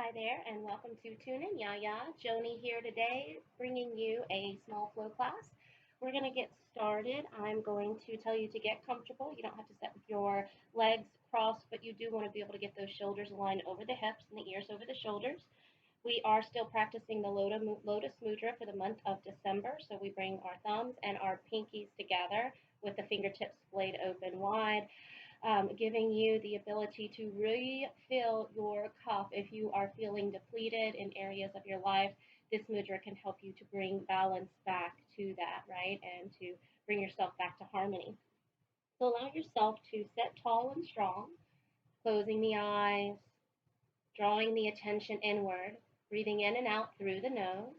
Hi there, and welcome to Tune In Yaya. Joni here today, bringing you a small flow class. We're going to get started. I'm going to tell you to get comfortable. You don't have to sit with your legs crossed, but you do want to be able to get those shoulders aligned over the hips and the ears over the shoulders. We are still practicing the Lotus Mudra for the month of December, so we bring our thumbs and our pinkies together with the fingertips splayed open wide, giving you the ability to refill your cup if you are feeling depleted in areas of your life. This mudra can help you to bring balance back to that, right? And to bring yourself back to harmony. So allow yourself to sit tall and strong, closing the eyes, drawing the attention inward, breathing in and out through the nose.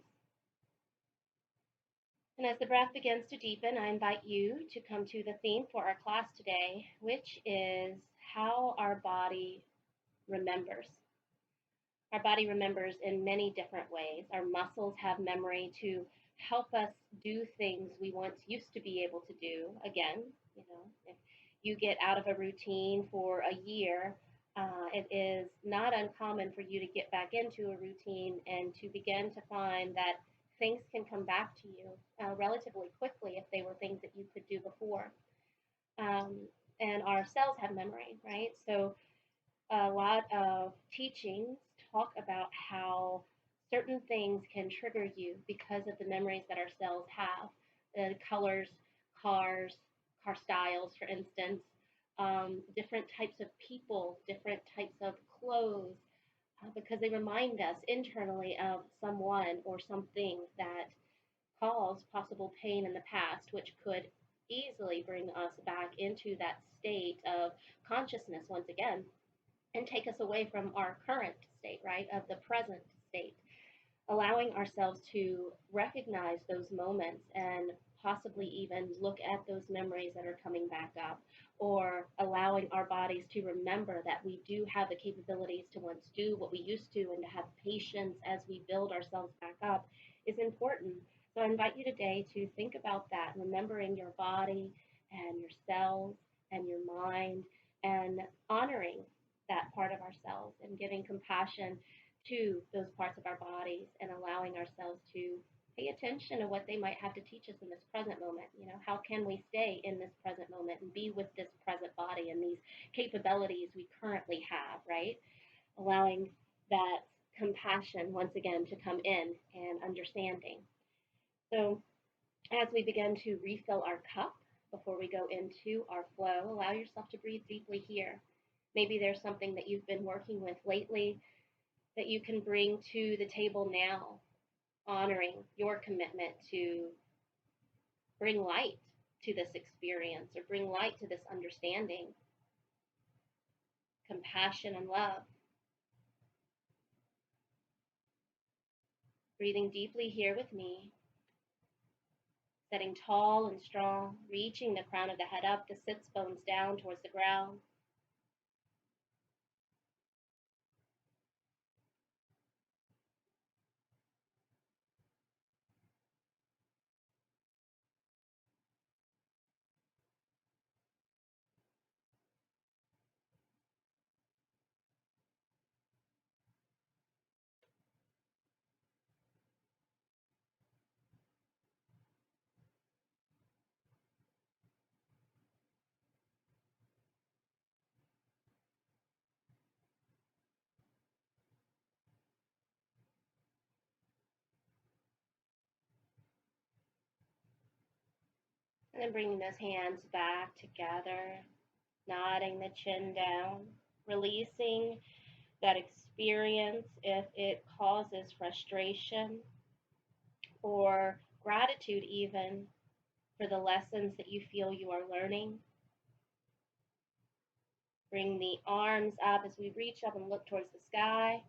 And as the breath begins to deepen, I invite you to come to the theme for our class today, which is how our body remembers. Our body remembers in many different ways. Our muscles have memory to help us do things we once used to be able to do again. If you get out of a routine for a year, it is not uncommon for you to get back into a routine and to begin to find that things can come back to you relatively quickly if they were things that you could do before. Um, and our cells have memory, right? So a lot of teachings talk about how certain things can trigger you because of the memories that our cells have. The colors, cars, car styles, for instance, different types of people, different types of clothes, because they remind us internally of someone or something that caused possible pain in the past, which could easily bring us back into that state of consciousness once again and take us away from our current state, right, of the present state, allowing ourselves to recognize those moments and possibly even look at those memories that are coming back up, or allowing our bodies to remember that we do have the capabilities to once do what we used to and to have patience as we build ourselves back up is important. So I invite you today to think about that, remembering your body and your cells and your mind, and honoring that part of ourselves and giving compassion to those parts of our bodies and allowing ourselves to pay attention to what they might have to teach us in this present moment. How can we stay in this present moment and be with this present body and these capabilities we currently have, right? Allowing that compassion once again to come in and understanding. So, as we begin to refill our cup before we go into our flow, allow yourself to breathe deeply here. Maybe there's something that you've been working with lately that you can bring to the table now, honoring your commitment to bring light to this experience or bring light to this understanding, compassion and love. Breathing deeply here with me, sitting tall and strong, reaching the crown of the head up, the sits bones down towards the ground. And then bringing those hands back together, nodding the chin down, releasing that experience if it causes frustration or gratitude, even for the lessons that you feel you are learning. Bring the arms up as we reach up and look towards the sky.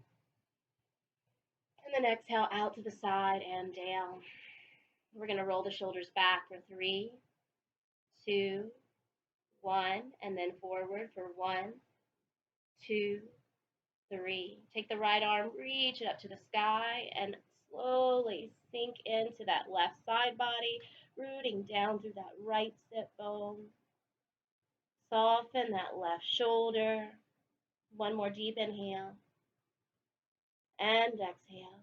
And then exhale out to the side and down. We're going to roll the shoulders back for 3, 2, 1, and then forward for 1, 2, 3. Take the right arm, reach it up to the sky, and slowly sink into that left side body, rooting down through that right sit bone. Soften that left shoulder. One more deep inhale. And exhale.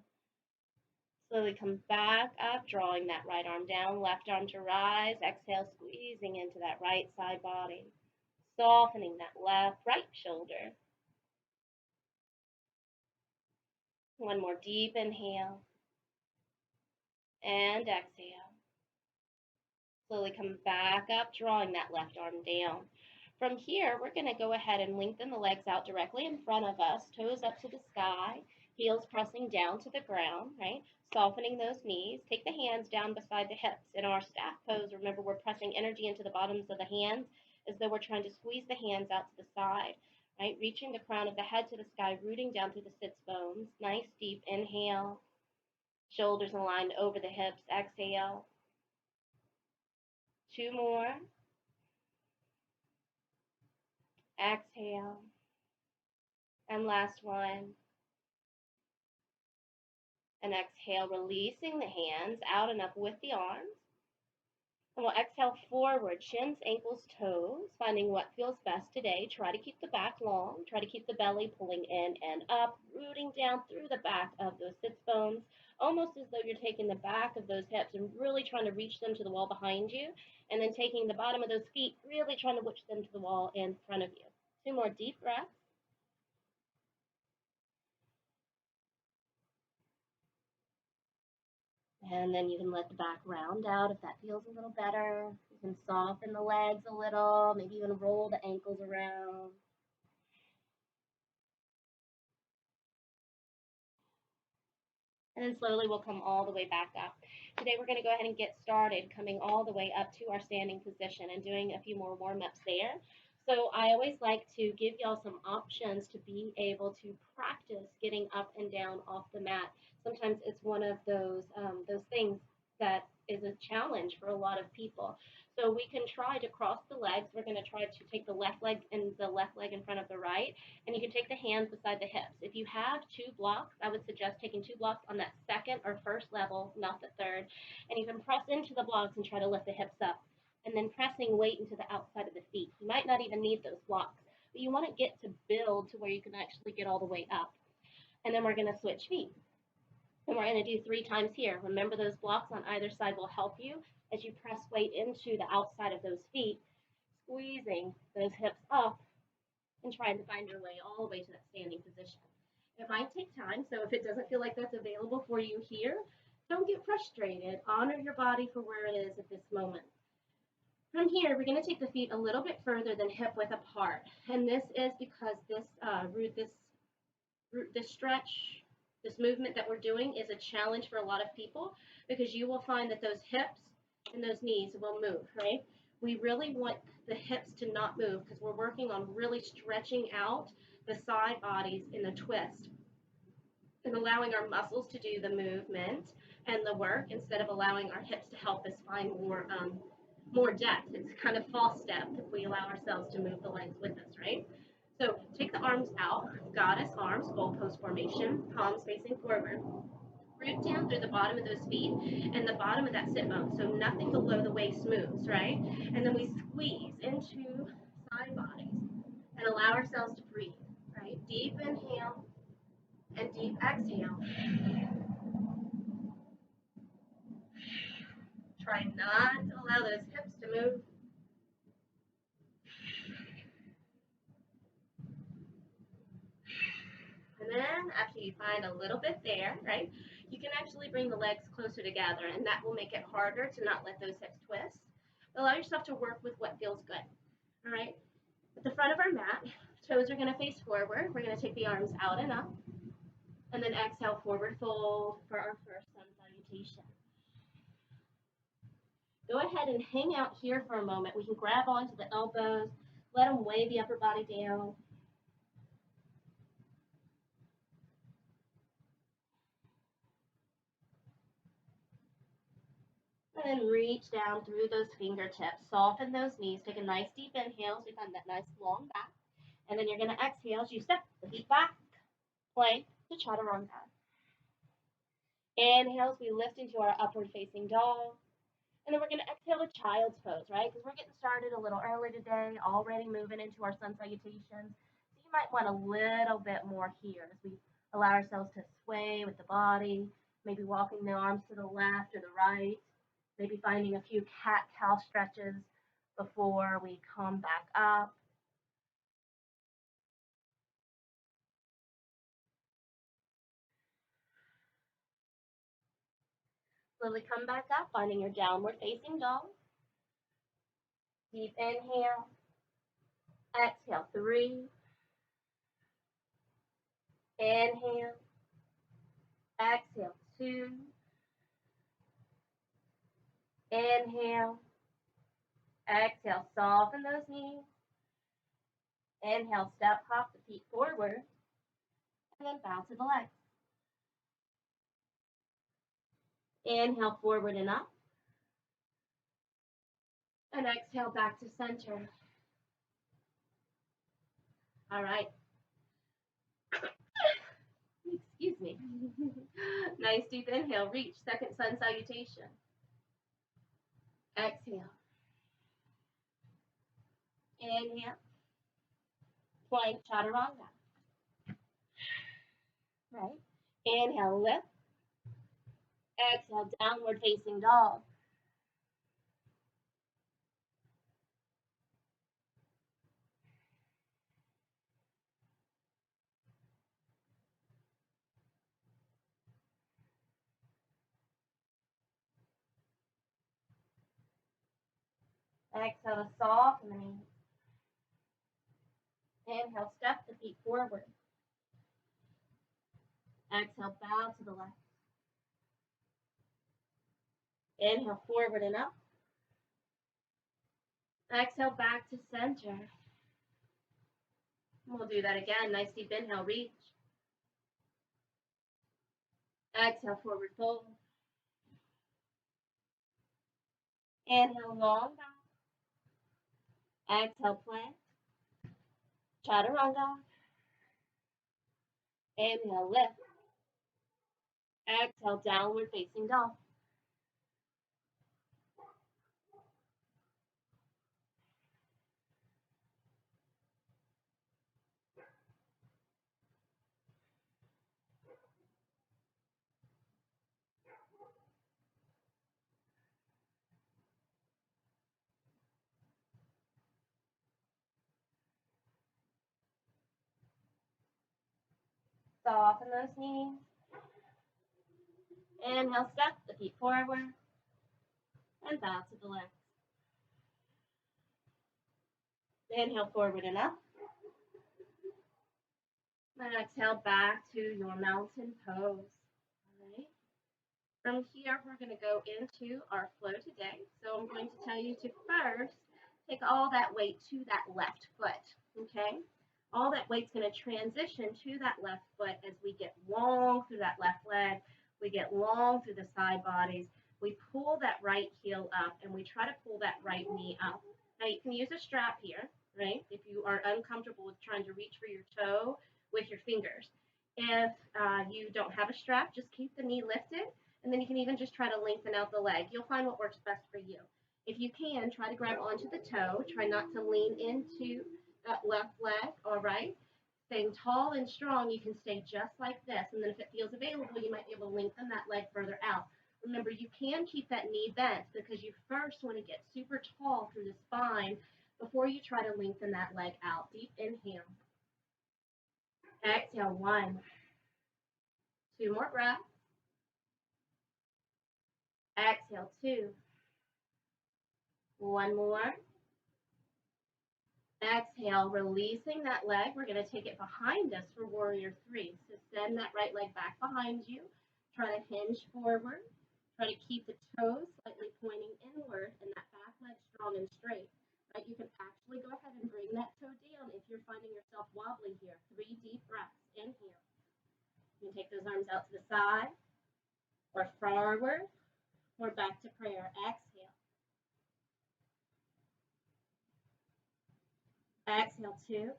Slowly come back up, drawing that right arm down, left arm to rise. Exhale, squeezing into that right side body. Softening that left, right shoulder. One more deep inhale. And exhale. Slowly come back up, drawing that left arm down. From here, we're going to go ahead and lengthen the legs out directly in front of us, toes up to the sky, heels pressing down to the ground, right? Softening those knees. Take the hands down beside the hips. In our staff pose, remember we're pressing energy into the bottoms of the hands as though we're trying to squeeze the hands out to the side, right? Reaching the crown of the head to the sky, rooting down through the sits bones. Nice deep inhale. Shoulders aligned over the hips. Exhale. Two more. Exhale. And last one. And exhale, releasing the hands out and up with the arms. And we'll exhale forward, shins, ankles, toes, finding what feels best today. Try to keep the back long. Try to keep the belly pulling in and up, rooting down through the back of those sits bones, almost as though you're taking the back of those hips and really trying to reach them to the wall behind you, and then taking the bottom of those feet, really trying to wish them to the wall in front of you. Two more deep breaths. And then you can let the back round out if that feels a little better. You can soften the legs a little, maybe even roll the ankles around. And then slowly we'll come all the way back up. Today we're going to go ahead and get started, coming all the way up to our standing position and doing a few more warm-ups there. So I always like to give y'all some options to be able to practice getting up and down off the mat. Sometimes it's one of those things that is a challenge for a lot of people. So we can try to cross the legs. We're going to try to take the left leg and the left leg in front of the right, and you can take the hands beside the hips. If you have two blocks, I would suggest taking two blocks on that second or first level, not the third, and you can press into the blocks and try to lift the hips up, and then pressing weight into the outside of the feet. You might not even need those blocks, but you want to get to build to where you can actually get all the way up. And then we're going to switch feet. And we're going to do 3 times here. Remember, those blocks on either side will help you as you press weight into the outside of those feet, squeezing those hips up and trying to find your way all the way to that standing position. It might take time, so if it doesn't feel like that's available for you here, don't get frustrated. Honor your body for where it is at this moment. From here, we're going to take the feet a little bit further than hip width apart, and this is because this stretch, this movement that we're doing is a challenge for a lot of people because you will find that those hips and those knees will move, right? We really want the hips to not move because we're working on really stretching out the side bodies in a twist and allowing our muscles to do the movement and the work instead of allowing our hips to help us find more depth. It's kind of false depth if we allow ourselves to move the legs with us, right? So take the arms out, goddess arms, goalpost formation, palms facing forward. Root down through the bottom of those feet and the bottom of that sit bone, so nothing below the waist moves, right? And then we squeeze into side bodies and allow ourselves to breathe, right? Deep inhale and deep exhale. Try not to allow those hips to move. And then after you find a little bit there, right, you can actually bring the legs closer together, and that will make it harder to not let those hips twist. Allow yourself to work with what feels good, all right? At the front of our mat, toes are going to face forward. We're going to take the arms out and up, and then exhale, forward fold for our first sun salutation. Go ahead and hang out here for a moment. We can grab onto the elbows, let them weigh the upper body down. And then reach down through those fingertips. Soften those knees. Take a nice deep inhale so you find that nice long back. And then you're going to exhale as you step the feet back, plank to chaturanga. Inhale as we lift into our upward facing dog. And then we're going to exhale to child's pose, right? Because we're getting started a little early today, already moving into our sun salutations. So you might want a little bit more here as we Allow ourselves to sway with the body, maybe walking the arms to the left or the right, maybe finding a few cat-cow stretches before we come back up. Slowly come back up, finding your downward facing dog. Deep inhale. Exhale, 3. Inhale. Exhale, 2. Inhale. Exhale, soften those knees. Inhale, step, hop the feet forward. And then bow to the legs. Inhale, forward and up. And exhale, back to center. All right. Excuse me. Nice deep inhale. Reach. Second sun salutation. Exhale. Inhale. Plank chaturanga. Right. Inhale, lift. Exhale, downward facing dog. Exhale to soften the knees. Inhale, step the feet forward. Exhale, bow to the left. Inhale, forward and up. Exhale, back to center. We'll do that again. Nice deep inhale, reach. Exhale, forward fold. Inhale, long back. Exhale, plank. Chaturanga. Inhale, lift. Exhale, downward facing dog. Soften those knees. Inhale, step the feet forward. And bow to the left. Inhale, forward and up. And exhale, back to your mountain pose. All right. From here, we're going to go into our flow today. So I'm going to tell you to first take all that weight to that left foot, okay? All that weight's going to transition to that left foot as we get long through that left leg. We get long through the side bodies. We pull that right heel up, and we try to pull that right knee up. Now, you can use a strap here, right? If you are uncomfortable with trying to reach for your toe with your fingers. If you don't have a strap, just keep the knee lifted, and then you can even just try to lengthen out the leg. You'll find what works best for you. If you can, try to grab onto the toe. Try not to lean into that left leg, all right? Staying tall and strong, you can stay just like this, and then if it feels available, you might be able to lengthen that leg further out. Remember, you can keep that knee bent because you first want to get super tall through the spine before you try to lengthen that leg out. Deep inhale. Exhale, 1. 2 more breaths. Exhale, 2. 1 more. Exhale, releasing that leg. We're going to take it behind us for warrior 3. So send that right leg back behind you. Try to hinge forward. Try to keep the toes slightly pointing inward and that back leg strong and straight. Right? You can actually go ahead and bring that toe down if you're finding yourself wobbly here. 3 deep breaths. Inhale. You can take those arms out to the side or forward or back to prayer. Exhale. Exhale, 2.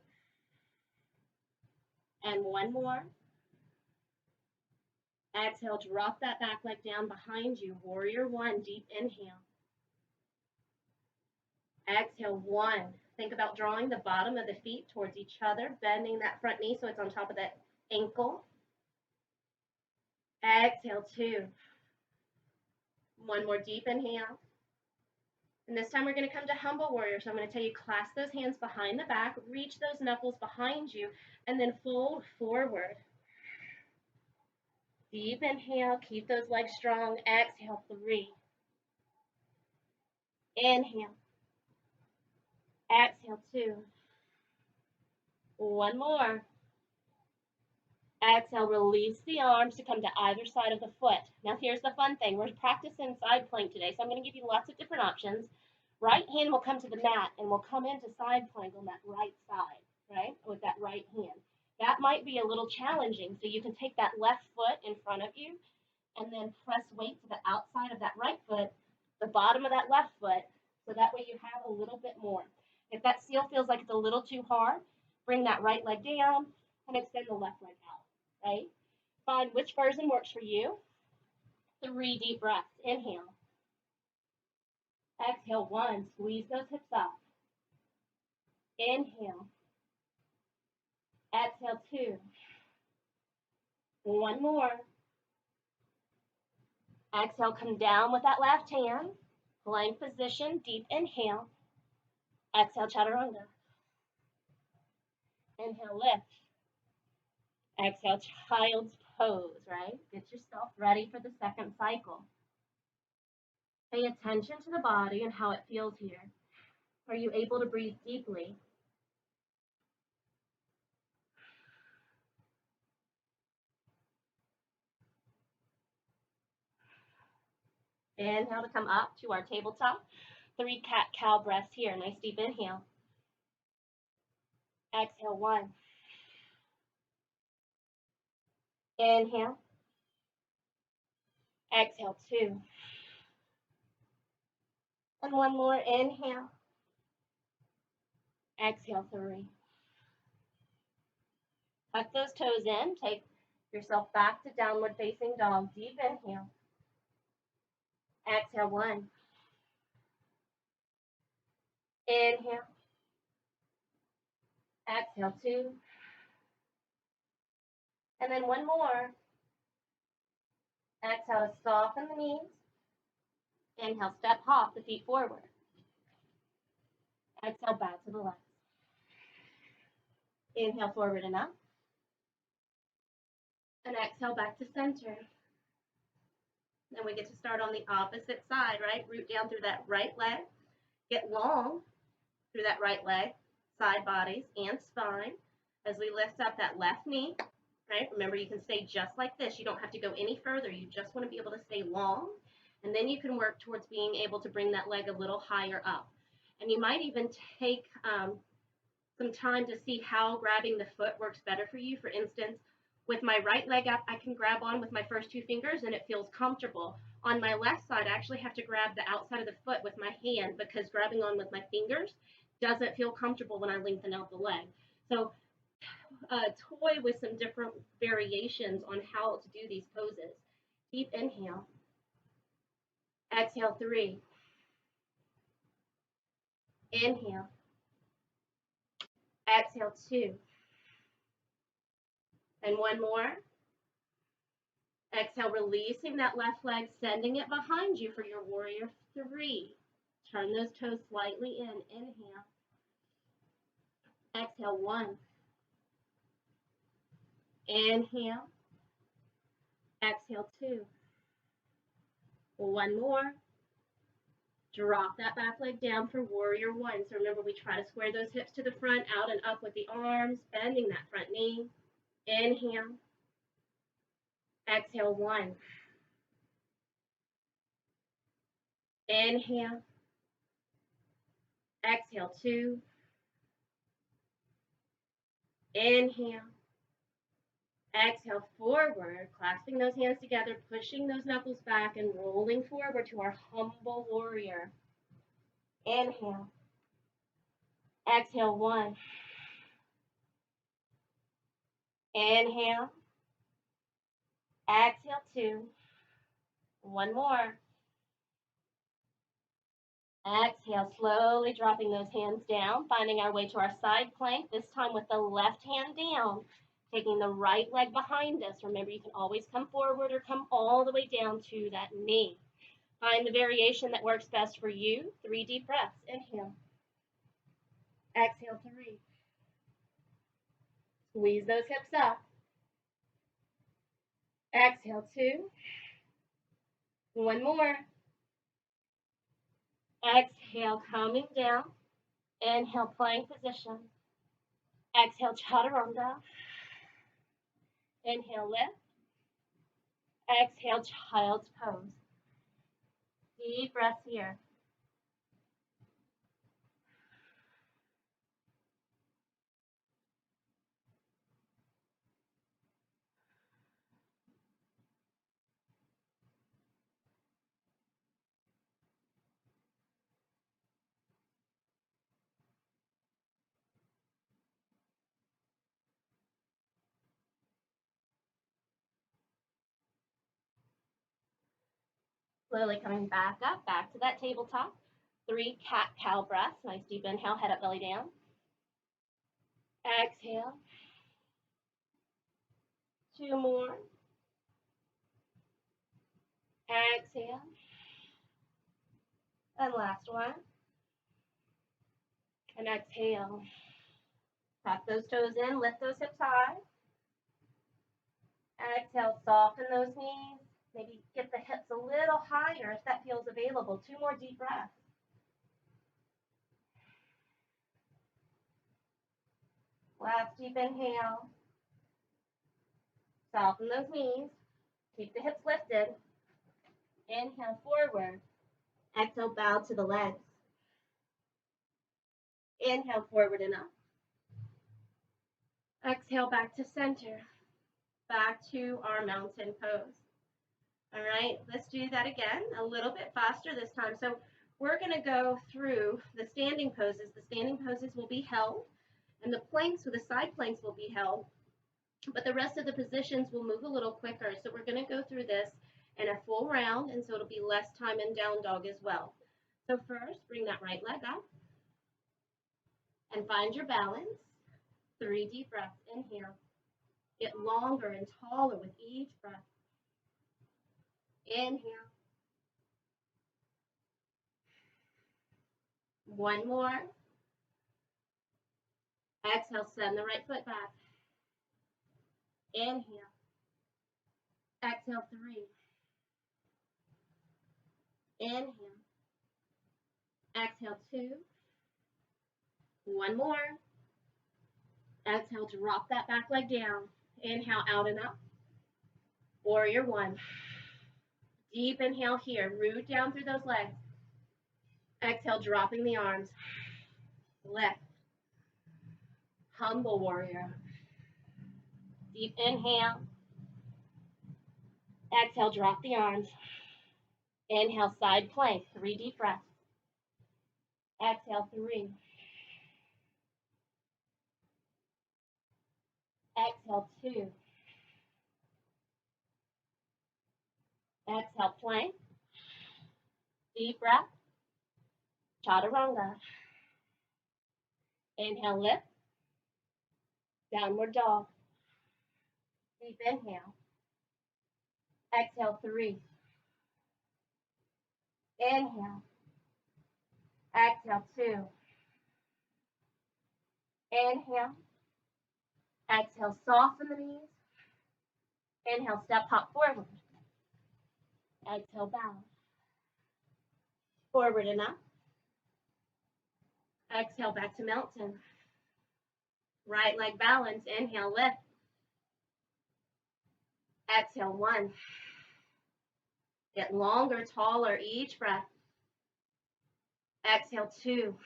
And 1 more. Exhale, drop that back leg down behind you. Warrior 1, deep inhale. Exhale, 1. Think about drawing the bottom of the feet towards each other, bending that front knee so it's on top of that ankle. Exhale, 2. One more deep inhale. And this time we're going to come to humble warrior. So I'm going to tell you, clasp those hands behind the back, reach those knuckles behind you, and then fold forward. Deep inhale, keep those legs strong. Exhale, 3. Inhale. Exhale, 2. One more. Exhale, release the arms to come to either side of the foot. Now here's the fun thing. We're practicing side plank today, so I'm going to give you lots of different options. Right hand will come to the mat and will come into side plank on that right side, right, with that right hand. That might be a little challenging, so you can take that left foot in front of you and then press weight to the outside of that right foot, the bottom of that left foot, so that way you have a little bit more. If that still feels like it's a little too hard, bring that right leg down and extend the left leg out, right? Find which version works for you. 3 deep breaths. Inhale. Exhale, 1. Squeeze those hips up. Inhale. Exhale, 2. One more. Exhale, come down with that left hand. Plank position, deep inhale. Exhale, chaturanga. Inhale, lift. Exhale, child's pose, right? Get yourself ready for the second cycle. Pay attention to the body and how it feels here. Are you able to breathe deeply? Inhale to come up to our tabletop. 3 cat-cow breaths here. Nice deep inhale. Exhale, 1. Inhale. Exhale, 2. And one more. Inhale. Exhale, 3. Tuck those toes in. Take yourself back to downward facing dog. Deep inhale. Exhale, 1. Inhale. Exhale, 2. And then one more. Exhale to soften the knees. Inhale, step hop the feet forward. Exhale, back to the left. Inhale, forward and up. And exhale, back to center. Then we get to start on the opposite side, right? Root down through that right leg. Get long through that right leg, side bodies and spine. As we lift up that left knee, right? Remember, you can stay just like this. You don't have to go any further. You just want to be able to stay long. And then you can work towards being able to bring that leg a little higher up. And you might even take some time to see how grabbing the foot works better for you. For instance, with my right leg up, I can grab on with my first 2 fingers and it feels comfortable. On my left side, I actually have to grab the outside of the foot with my hand because grabbing on with my fingers doesn't feel comfortable when I lengthen out the leg. So toy with some different variations on how to do these poses. Deep inhale. Exhale, 3. Inhale. Exhale, 2. And one more. Exhale, releasing that left leg, sending it behind you for your warrior 3. Turn those toes slightly in. Inhale. Exhale, 1. Inhale. Exhale, 2. One more. Drop that back leg down for warrior 1. So remember, we try to square those hips to the front, out and up with the arms, bending that front knee. Inhale. Exhale, 1. Inhale. Exhale, 2. Inhale. Exhale, forward, clasping those hands together, pushing those knuckles back and rolling forward to our humble warrior. Inhale. Exhale, 1. Inhale. Exhale, 2. One more. Exhale, slowly dropping those hands down, finding our way to our side plank, this time with the left hand down. Taking the right leg behind us. Remember, you can always come forward or come all the way down to that knee. Find the variation that works best for you. 3 deep breaths. Inhale. Exhale, 3. Squeeze those hips up. Exhale, 2. 1 more. Exhale, coming down. Inhale, plank position. Exhale, chaturanga. Inhale, lift. Exhale, child's pose. Deep breaths here. Slowly coming back up, back to that tabletop. 3 cat-cow breaths. Nice deep inhale, head up, belly down. Exhale. 2 more. Exhale. And last one. And exhale. Tuck those toes in, lift those hips high. Exhale, soften those knees. Maybe get the hips a little higher if that feels available. 2 more deep breaths. Last deep inhale. Soften those knees. Keep the hips lifted. Inhale forward. Exhale, bow to the legs. Inhale forward and up. Exhale back to center. Back to our mountain pose. All right, let's do that again, a little bit faster this time. So we're going to go through the standing poses. The standing poses will be held, and the planks or the side planks will be held, but the rest of the positions will move a little quicker. So we're going to go through this in a full round, and so it'll be less time in down dog as well. So first, bring that right leg up and find your balance. 3 deep breaths. Inhale. Get longer and taller with each breath. Inhale. 1 more. Exhale, send the right foot back. Inhale. Exhale, 3. Inhale. Exhale, 2. 1 more. Exhale, drop that back leg down. Inhale, out and up. Warrior 1. Deep inhale here. Root down through those legs. Exhale, dropping the arms. Lift. Humble warrior. Deep inhale. Exhale, drop the arms. Inhale, side plank. 3 deep breaths. Exhale, 3. Exhale, 2. Exhale, plank. Deep breath. Chaturanga. Inhale, lift. Downward dog. Deep inhale. Exhale, 3. Inhale. Exhale, 2. Inhale. Exhale, soften the knees. Inhale, step hop forward. Exhale, bow. Forward and up. Exhale, back to mountain. Right leg balance. Inhale, lift. Exhale, 1. Get longer, taller each breath. Exhale, 2.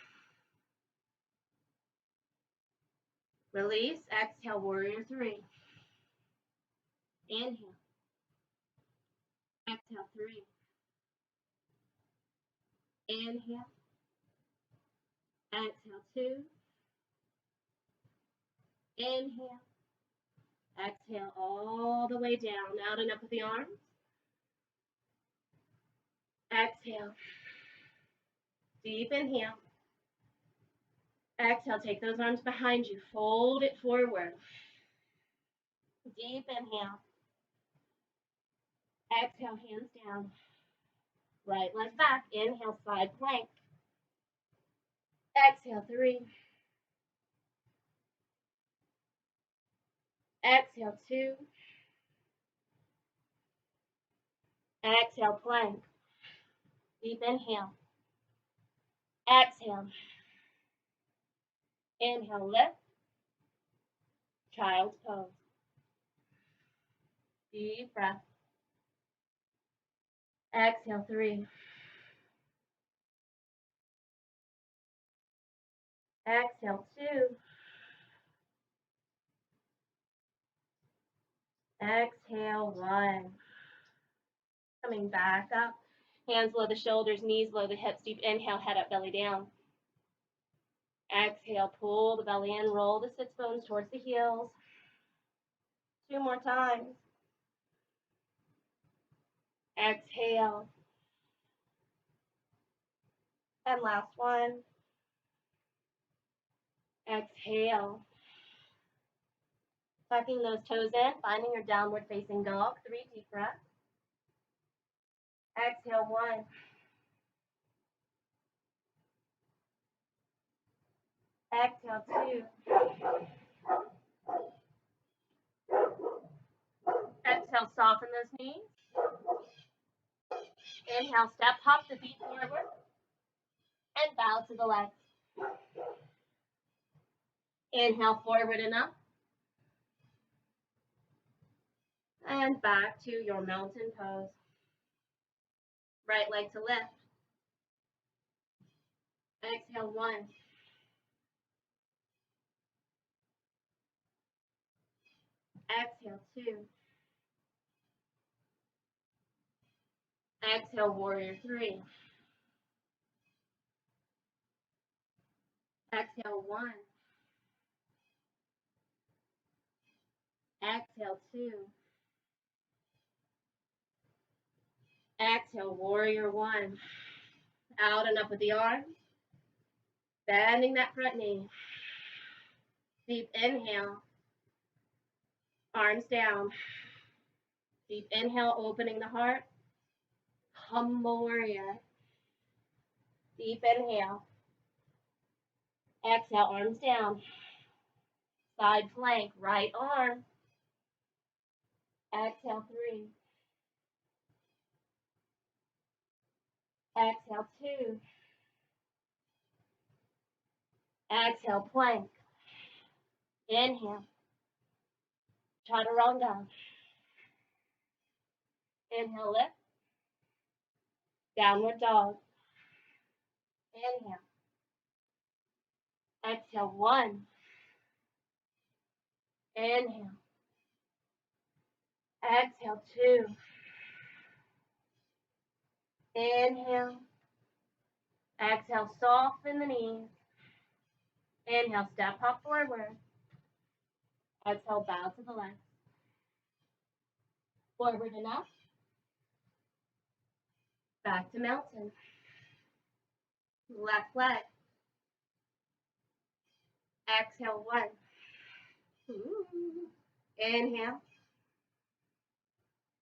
Release. Exhale, warrior 3. Inhale. Exhale, 3. Inhale. Exhale, 2. Inhale. Exhale all the way down, out and up with the arms. Exhale. Deep inhale. Exhale, take those arms behind you. Fold it forward. Deep inhale. Exhale, hands down. Right leg back. Inhale, side plank. Exhale, 3. Exhale, 2. Exhale, plank. Deep inhale. Exhale. Inhale, lift. Child's pose. Deep breath. Exhale, 3. Exhale, 2. Exhale, 1. Coming back up. Hands below the shoulders, knees below the hips. Deep inhale, head up, belly down. Exhale, pull the belly in, roll the sits bones towards the heels. 2 more times. Exhale. And last one. Exhale. Tucking those toes in, finding your downward facing dog. 3 deep breaths. Exhale, 1. Exhale, 2. Exhale, soften those knees. Inhale, step, hop the feet forward. And bow to the legs. Inhale, forward and up. And back to your mountain pose. Right leg to lift. Exhale, 1. Exhale, 2. Exhale, warrior 3. Exhale, 1. Exhale, 2. Exhale, warrior 1. Out and up with the arms. Bending that front knee. Deep inhale. Arms down. Deep inhale, opening the heart. Humble warrior. Deep inhale. Exhale, arms down. Side plank, right arm. Exhale, 3. Exhale, 2. Exhale, plank. Inhale. Chaturanga. Inhale, lift. Downward dog. Inhale. Exhale, 1. Inhale. Exhale, 2. Inhale. Exhale, soften the knees. Inhale, step hop forward. Exhale, bow to the left. Forward and up. Back to mountain. Left leg. Exhale, 1. Ooh. Inhale.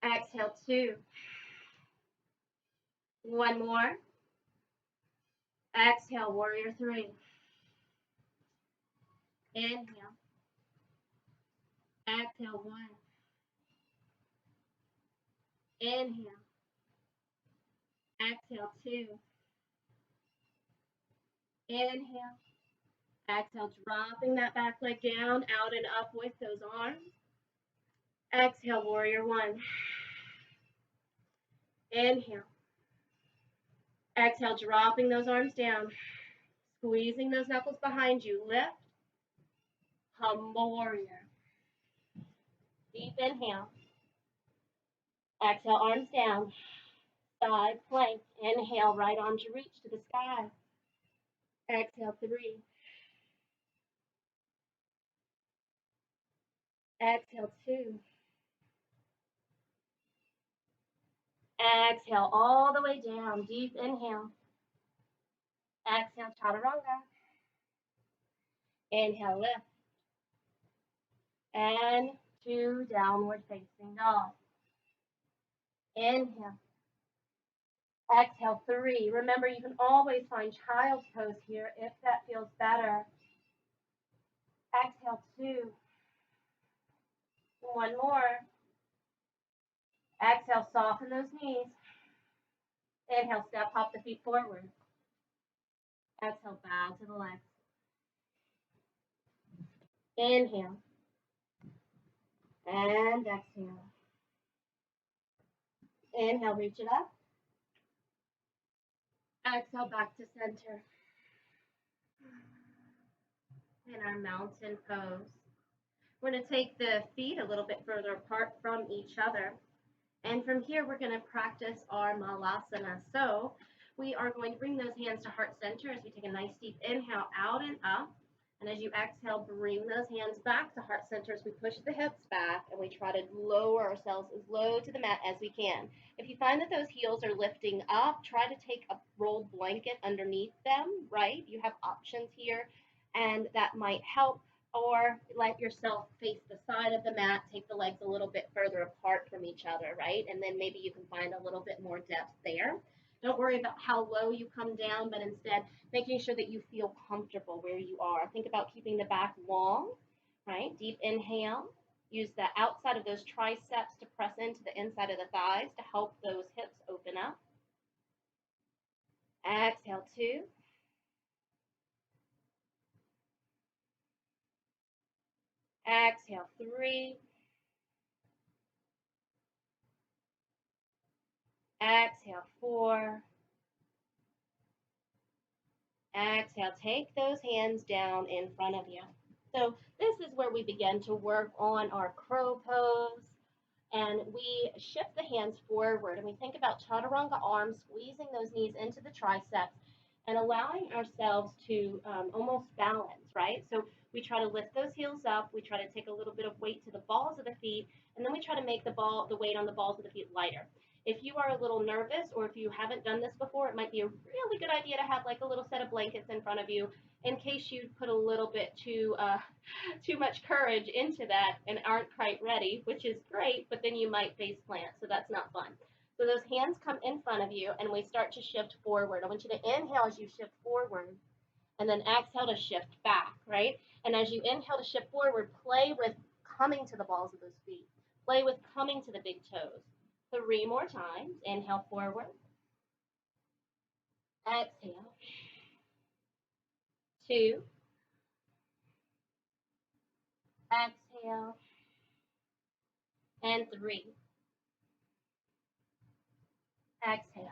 Exhale, 2. 1 more. Exhale, warrior 3. Inhale. Exhale, 1. Inhale. Exhale, 2. Inhale. Exhale, dropping that back leg down, out and up with those arms. Exhale, warrior 1. Inhale. Exhale, dropping those arms down. Squeezing those knuckles behind you. Lift. Humble warrior. Deep inhale. Exhale, arms down. Side plank. Inhale, right arm to reach to the sky. Exhale, 3. Exhale, 2. Exhale all the way down. Deep inhale. Exhale, chaturanga. Inhale, lift. And 2 downward facing dog. Inhale. Exhale, 3. Remember, you can always find child's pose here if that feels better. Exhale, 2. One more. Exhale, soften those knees. Inhale, step, hop the feet forward. Exhale, bow to the legs. Inhale. And exhale. Inhale, reach it up. Exhale, back to center. In our mountain pose. We're going to take the feet a little bit further apart from each other. And from here, we're going to practice our malasana. So we are going to bring those hands to heart center as we take a nice deep inhale out and up. And as you exhale, bring those hands back to heart center as we push the hips back and we try to lower ourselves as low to the mat as we can. If you find that those heels are lifting up, try to take a rolled blanket underneath them, right? You have options here, and that might help. Or let yourself face the side of the mat, take the legs a little bit further apart from each other, right? And then maybe you can find a little bit more depth there. Don't worry about how low you come down, but instead making sure that you feel comfortable where you are. Think about keeping the back long, right? Deep inhale. Use the outside of those triceps to press into the inside of the thighs to help those hips open up. Exhale, 2. Exhale, 3. Exhale, 4. Exhale, take those hands down in front of you. So this is where we begin to work on our crow pose. And we shift the hands forward and we think about chaturanga arms, squeezing those knees into the triceps and allowing ourselves to almost balance, right? So we try to lift those heels up. We try to take a little bit of weight to the balls of the feet, and then we try to make the weight on the balls of the feet lighter. If you are a little nervous or if you haven't done this before, it might be a really good idea to have like a little set of blankets in front of you in case you put a little bit too much courage into that and aren't quite ready, which is great, but then you might face plant, so that's not fun. So those hands come in front of you and we start to shift forward. I want you to inhale as you shift forward and then exhale to shift back, right? And as you inhale to shift forward, play with coming to the balls of those feet. Play with coming to the big toes. 3 more times. Inhale forward. Exhale. 2. Exhale. And 3. Exhale.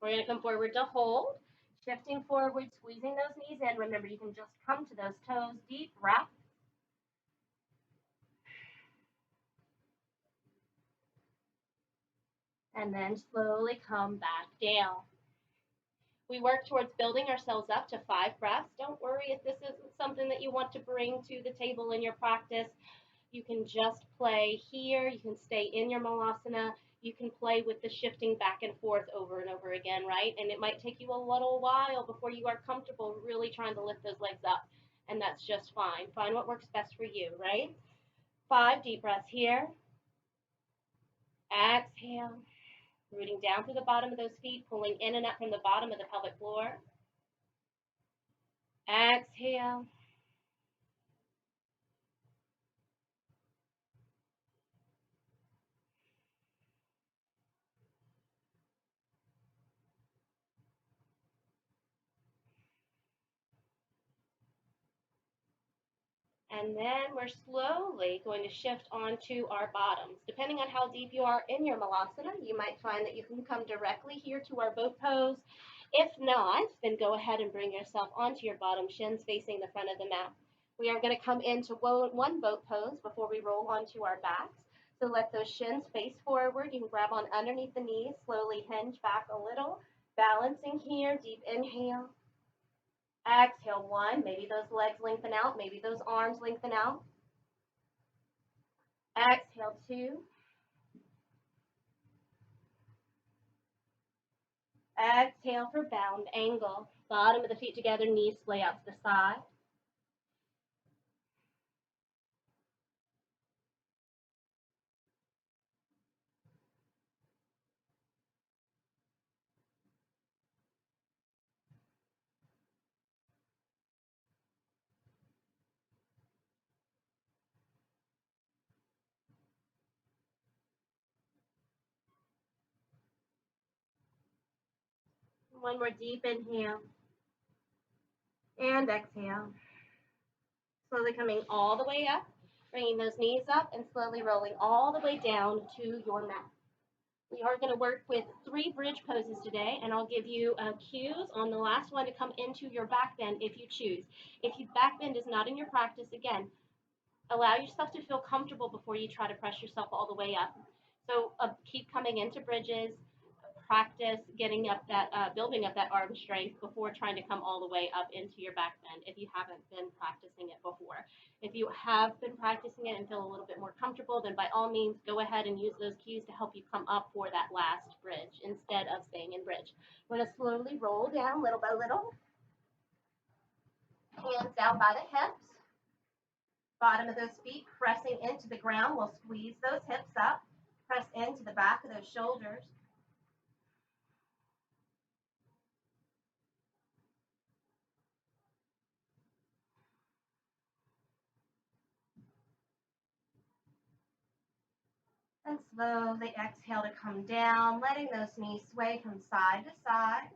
We're going to come forward to hold. Shifting forward, squeezing those knees in. Remember, you can just come to those toes. Deep breath. And then slowly come back down. We work towards building ourselves up to 5 breaths. Don't worry if this isn't something that you want to bring to the table in your practice. You can just play here. You can stay in your malasana. You can play with the shifting back and forth over and over again, right? And it might take you a little while before you are comfortable really trying to lift those legs up. And that's just fine. Find what works best for you, right? 5 deep breaths here. Exhale. Rooting down through the bottom of those feet, pulling in and up from the bottom of the pelvic floor. Exhale. And then we're slowly going to shift onto our bottoms. Depending on how deep you are in your malasana, you might find that you can come directly here to our boat pose. If not, then go ahead and bring yourself onto your bottom, shins facing the front of the mat. We are going to come into one boat pose before we roll onto our backs. So let those shins face forward. You can grab on underneath the knees, slowly hinge back a little. Balancing here, deep inhale. Exhale, 1. Maybe those legs lengthen out. Maybe those arms lengthen out. Exhale, 2. Exhale for bound angle. Bottom of the feet together, knees splay out to the side. One more deep inhale and exhale. Slowly coming all the way up, bringing those knees up and slowly rolling all the way down to your mat. We are going to work with 3 bridge poses today, and I'll give you cues on the last one to come into your back bend if you choose. If your back bend is not in your practice, again, allow yourself to feel comfortable before you try to press yourself all the way up. So keep coming into bridges, practice getting up that, building up that arm strength before trying to come all the way up into your back bend if you haven't been practicing it before. If you have been practicing it and feel a little bit more comfortable, then by all means, go ahead and use those cues to help you come up for that last bridge instead of staying in bridge. We're going to slowly roll down little by little. Hands down by the hips. Bottom of those feet pressing into the ground. We'll squeeze those hips up. Press into the back of those shoulders. And slowly exhale to come down, letting those knees sway from side to side.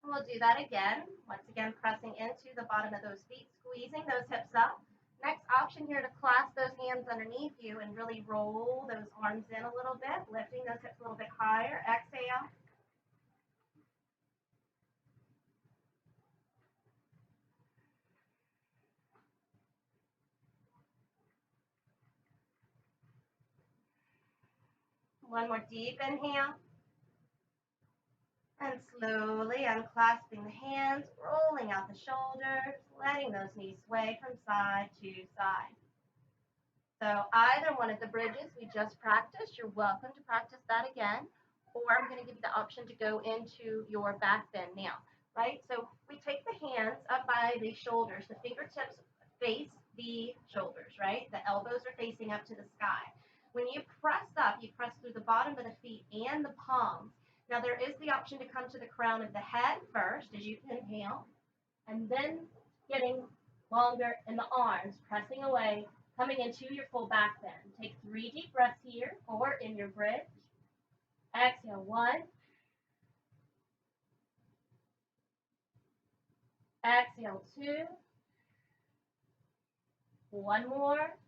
And we'll do that again. Once again, pressing into the bottom of those feet, squeezing those hips up. Next option here to clasp those hands underneath you and really roll those arms in a little bit, lifting those hips a little bit higher. Exhale. One more deep inhale. And slowly unclasping the hands, rolling out the shoulders, letting those knees sway from side to side. So either one of the bridges we just practiced, you're welcome to practice that again, or I'm going to give you the option to go into your back bend now, right? So we take the hands up by the shoulders, the fingertips face the shoulders, right? The elbows are facing up to the sky. When you press up, you press through the bottom of the feet and the palms. Now there is the option to come to the crown of the head first as you inhale, and then getting longer in the arms, pressing away, coming into your full back bend. Take 3 deep breaths here, 4 in your bridge. Exhale, 1. Exhale, 2. 1 more.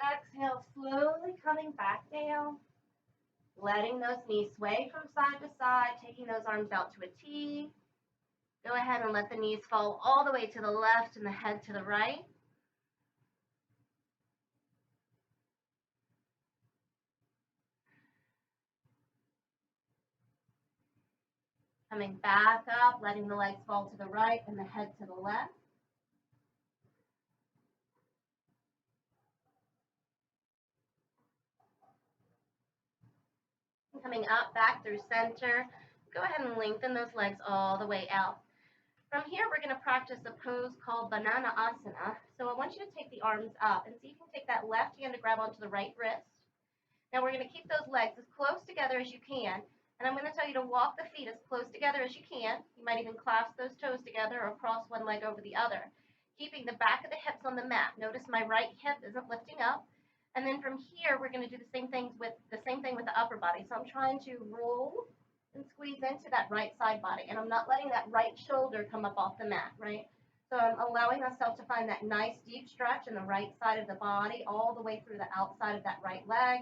Exhale, slowly coming back down. Letting those knees sway from side to side, taking those arms out to a T. Go ahead and let the knees fall all the way to the left and the head to the right. Coming back up, letting the legs fall to the right and the head to the left. Coming up, back through center. Go ahead and lengthen those legs all the way out. From here, we're going to practice a pose called Banana Asana. So I want you to take the arms up, and so you can take that left hand to grab onto the right wrist. Now we're going to keep those legs as close together as you can, and I'm going to tell you to walk the feet as close together as you can. You might even clasp those toes together or cross one leg over the other, keeping the back of the hips on the mat. Notice my right hip isn't lifting up. And then from here, we're going to do the same thing with the upper body. So I'm trying to roll and squeeze into that right side body, and I'm not letting that right shoulder come up off the mat, right? So I'm allowing myself to find that nice deep stretch in the right side of the body, all the way through the outside of that right leg.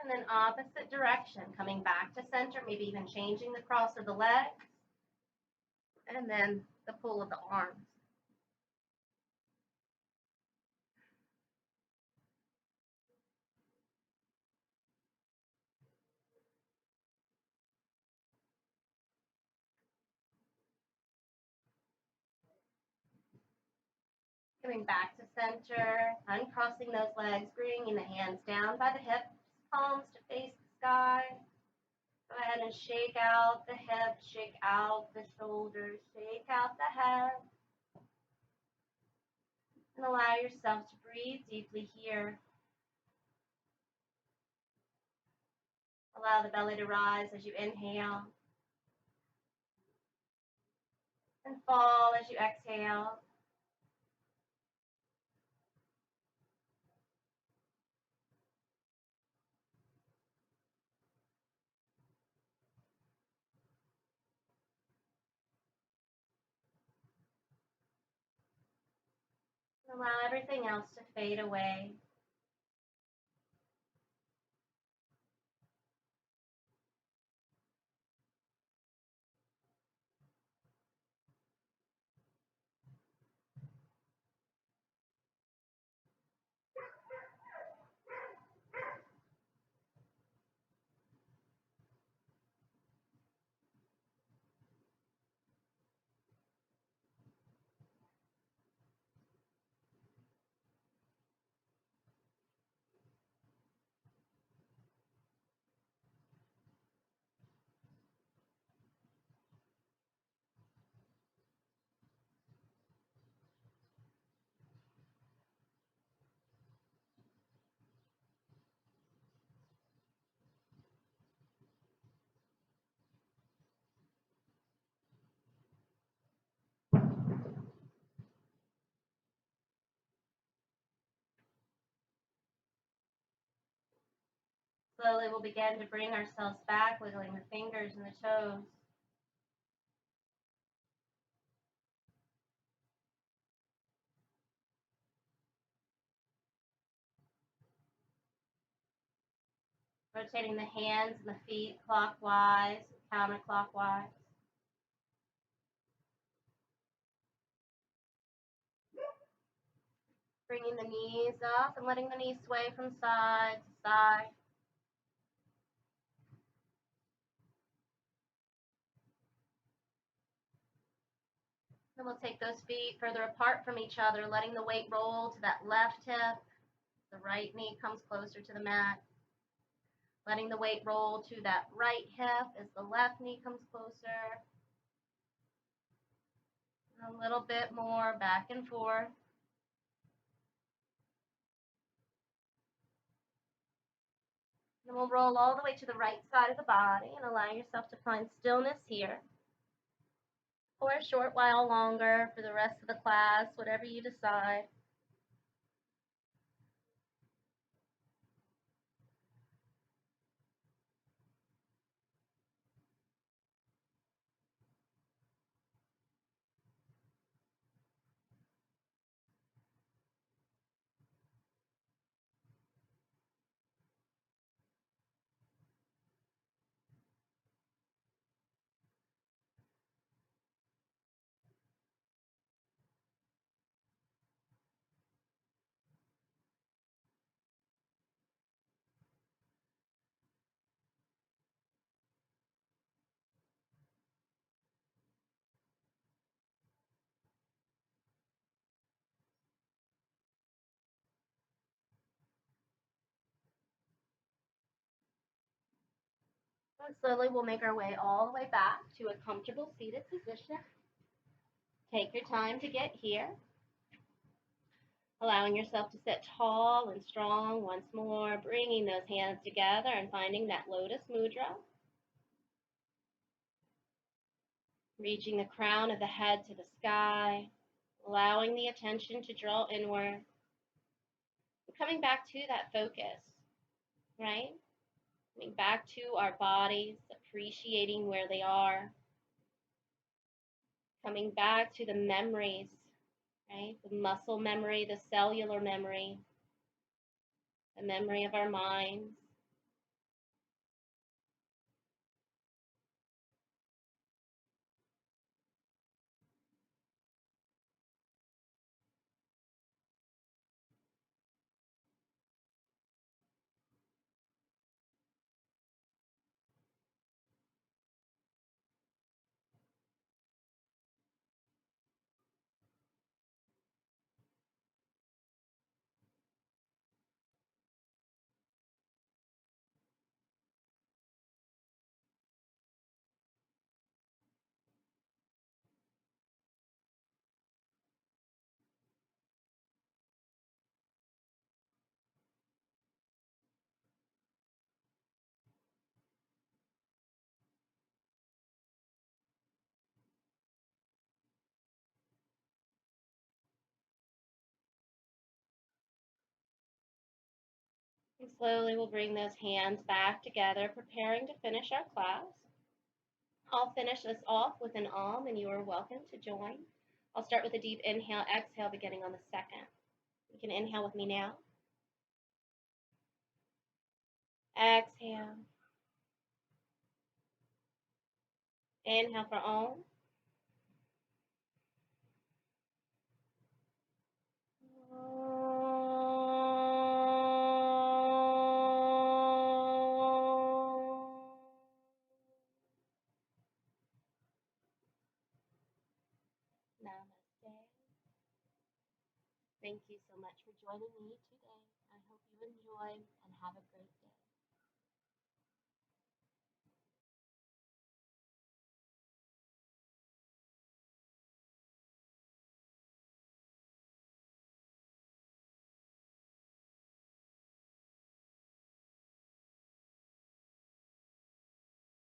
And then opposite direction, coming back to center, maybe even changing the cross of the legs, and then the pull of the arms. Coming back to center, uncrossing those legs, bringing the hands down by the hips, palms to face the sky. Go ahead and shake out the hips, shake out the shoulders, shake out the head. And allow yourself to breathe deeply here. Allow the belly to rise as you inhale and fall as you exhale. And allow everything else to fade away. Slowly we'll begin to bring ourselves back, wiggling the fingers and the toes. Rotating the hands and the feet clockwise, counterclockwise. Bringing the knees up and letting the knees sway from side to side. Then we'll take those feet further apart from each other, letting the weight roll to that left hip. The right knee comes closer to the mat. Letting the weight roll to that right hip as the left knee comes closer. A little bit more back and forth. Then we'll roll all the way to the right side of the body and allow yourself to find stillness here for a short while longer for the rest of the class, whatever you decide. And slowly we'll make our way all the way back to a comfortable seated position. Take your time to get here. Allowing yourself to sit tall and strong once more, bringing those hands together and finding that Lotus Mudra. Reaching the crown of the head to the sky, allowing the attention to draw inward. Coming back to that focus, right? Coming back to our bodies, appreciating where they are. Coming back to the memories, right? The muscle memory, the cellular memory, the memory of our minds. And slowly we'll bring those hands back together, preparing to finish our class. I'll finish us off with an Om, and you are welcome to join. I'll start with a deep inhale, exhale, beginning on the second. You can inhale with me now. Exhale. Inhale for Om. Namaste. Thank you so much for joining me today. I hope you enjoy and have a great day.